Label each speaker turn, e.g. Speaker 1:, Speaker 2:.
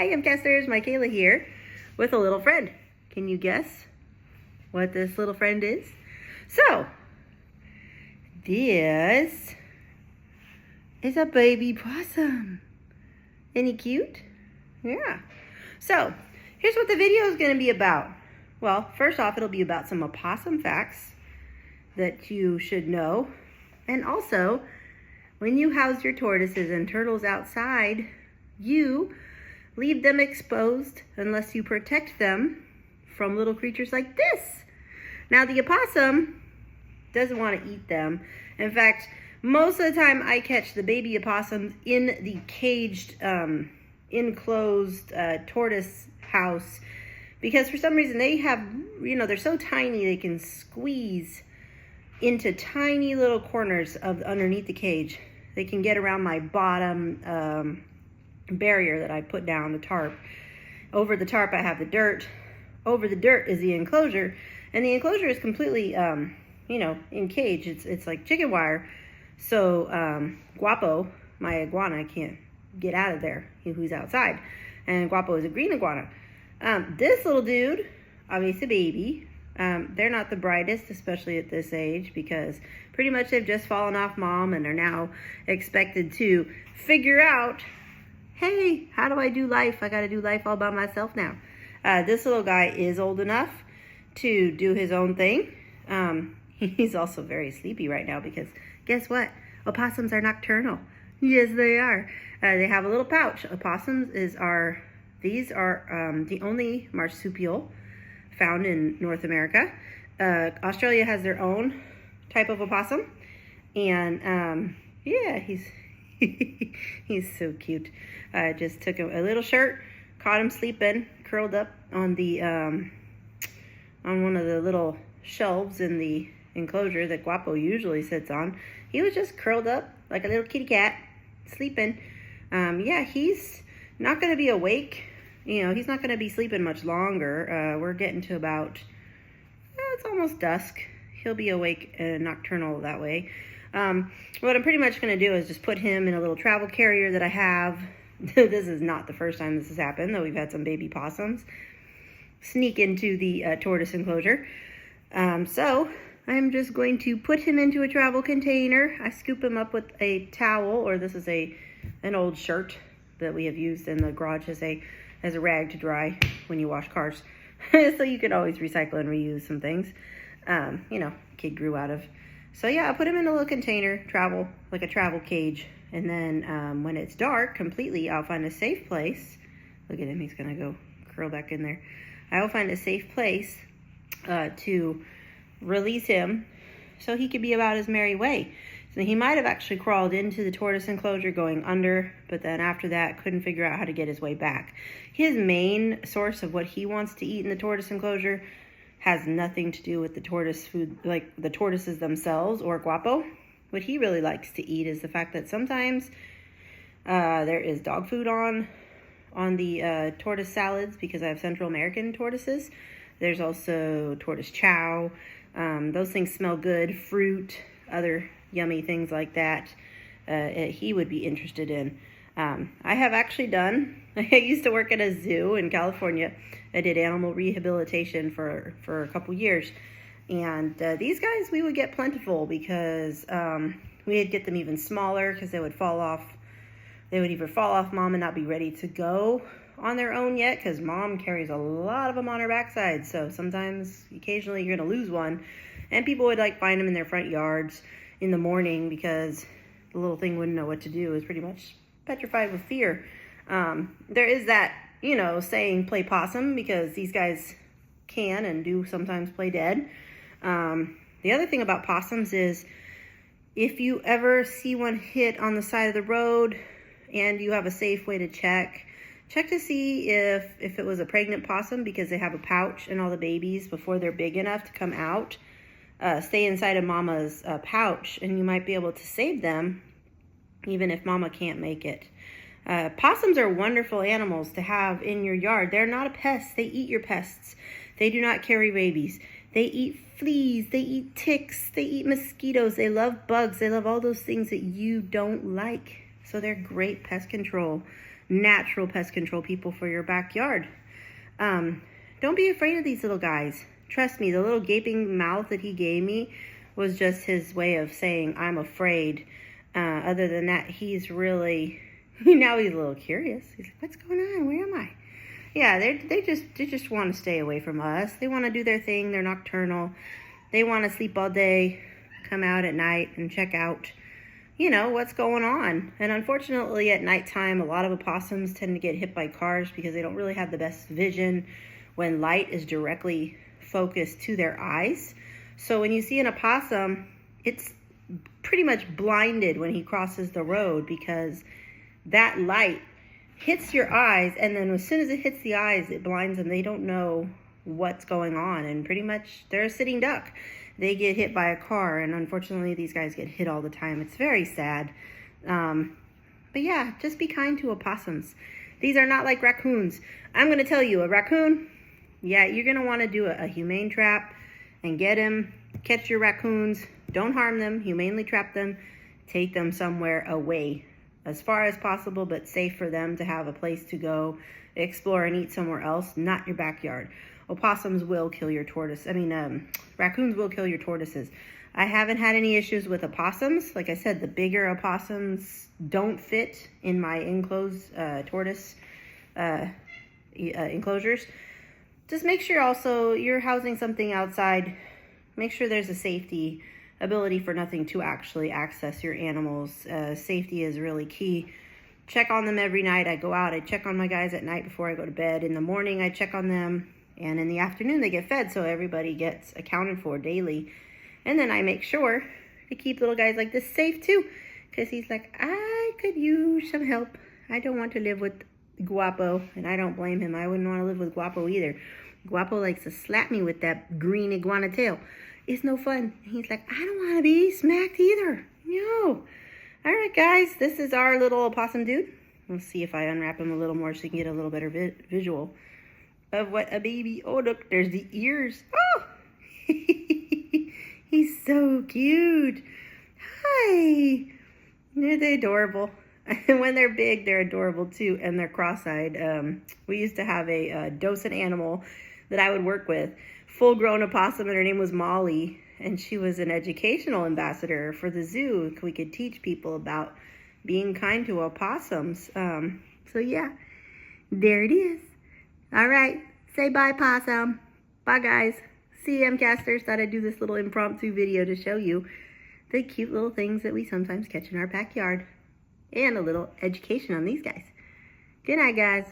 Speaker 1: Hi, Mcasters, Michaela here with a little friend. Can you guess what this little friend is? So, this is a baby possum. Isn't he cute? Yeah. So, here's what the video is going to be about. Well, first off, it'll be about some opossum facts that you should know. And also, when you house your tortoises and turtles outside, you leave them exposed unless you protect them from little creatures like this. Now, the opossum doesn't want to eat them. In fact, most of the time I catch the baby opossums in the caged, enclosed tortoise house because for some reason they have, they're so tiny they can squeeze into tiny little corners of underneath the cage. They can get around my bottom barrier that I put down, the tarp. Over the tarp I have the dirt. Over the dirt is the enclosure, and the enclosure is completely in cage. It's like chicken wire. So Guapo, my iguana, can't get out of there. Who's outside, and Guapo is a green iguana. This little dude, obviously a baby. They're not the brightest, especially at this age, because pretty much they've just fallen off mom and are now expected to figure out, hey, how do I do life? I got to do life all by myself now. This little guy is old enough to do his own thing. He's also very sleepy right now because guess what? Opossums are nocturnal. Yes, they are. They have a little pouch. Opossums are the only marsupial found in North America. Australia has their own type of opossum. And yeah, he's he's so cute. I just took a little shirt, caught him sleeping, curled up on the on one of the little shelves in the enclosure that Guapo usually sits on. He was just curled up like a little kitty cat, sleeping. Yeah, he's not going to be awake. He's not going to be sleeping much longer. We're getting to about, it's almost dusk. He'll be awake and nocturnal that way. What I'm pretty much going to do is just put him in a little travel carrier that I have. This is not the first time this has happened, though we've had some baby possums sneak into the tortoise enclosure. So I'm just going to put him into a travel container. I scoop him up with a towel, or this is an old shirt that we have used in the garage as a rag to dry when you wash cars. So you can always recycle and reuse some things. Kid grew out of. So yeah, I put him in a little container, like a travel cage. And then when it's dark completely, I'll find a safe place. Look at him, he's gonna go curl back in there. I will find a safe place to release him so he could be about his merry way. So he might have actually crawled into the tortoise enclosure going under, but then after that couldn't figure out how to get his way back. His main source of what he wants to eat in the tortoise enclosure has nothing to do with the tortoise food, like the tortoises themselves or Guapo. What he really likes to eat is the fact that sometimes there is dog food on the tortoise salads because I have Central American tortoises. There's also tortoise chow. Those things smell good. Fruit, other yummy things like that. He would be interested in. I have actually done, I used to work at a zoo in California. I did animal rehabilitation for a couple years. And these guys, we would get plentiful because we'd get them even smaller because they would fall off. They would either fall off mom and not be ready to go on their own yet because mom carries a lot of them on her backside. So sometimes, occasionally, you're going to lose one. And people would find them in their front yards in the morning because the little thing wouldn't know what to do. It was pretty much petrified with fear. There is that, saying play possum because these guys can and do sometimes play dead. The other thing about possums is if you ever see one hit on the side of the road and you have a safe way to check to see if it was a pregnant possum because they have a pouch and all the babies before they're big enough to come out stay inside of mama's pouch, and you might be able to save them even if mama can't make it. Possums are wonderful animals to have in your yard. They're not a pest. They eat your pests. They do not carry rabies. They eat fleas. They eat ticks. They eat mosquitoes. They love bugs. They love all those things that you don't like. So they're great pest control. natural pest control people for your backyard. Don't be afraid of these little guys. Trust me, the little gaping mouth that he gave me was just his way of saying, I'm afraid. Other than that, he's really, now he's a little curious. He's like, what's going on? Where am I? Yeah, they just want to stay away from us. They want to do their thing. They're nocturnal. They want to sleep all day, come out at night and check out, what's going on. And unfortunately, at nighttime, a lot of opossums tend to get hit by cars because they don't really have the best vision when light is directly focused to their eyes. So when you see an opossum, it's pretty much blinded when he crosses the road because that light hits your eyes, and then as soon as it hits the eyes, it blinds them. They don't know what's going on, and pretty much they're a sitting duck. They get hit by a car, and unfortunately these guys get hit all the time. It's very sad. But yeah, just be kind to opossums. These are not like raccoons. I'm going to tell you, a raccoon, yeah, you're going to want to do a humane trap and get him, catch your raccoons, don't harm them, humanely trap them, take them somewhere away as far as possible, but safe for them to have a place to go explore and eat somewhere else, not your backyard. Opossums will kill your raccoons will kill your tortoises. I haven't had any issues with opossums. Like I said, the bigger opossums don't fit in my enclosed tortoise enclosures. Just make sure also you're housing something outside. Make sure there's a safety ability for nothing to actually access your animals. Safety is really key. Check on them every night. I go out, I check on my guys at night before I go to bed. In the morning, I check on them. And in the afternoon, they get fed, so everybody gets accounted for daily. And then I make sure to keep little guys like this safe too. Because he's like, I could use some help. I don't want to live with Guapo. And I don't blame him. I wouldn't want to live with Guapo either. Guapo likes to slap me with that green iguana tail. It's no fun. He's like, I don't want to be smacked either. No. All right, guys. This is our little opossum dude. Let's see if I unwrap him a little more so you can get a little better visual of what a baby. Oh, look, there's the ears. Oh, he's so cute. Hi. They're adorable. And when they're big, they're adorable too, and they're cross-eyed. We used to have a docent animal that I would work with, full-grown opossum, and her name was Molly, and she was an educational ambassador for the zoo. We could teach people about being kind to opossums. So yeah, there it is. All right, say bye, possum. Bye, guys. CMcasters, thought I'd do this little impromptu video to show you the cute little things that we sometimes catch in our backyard and a little education on these guys. Good night, guys.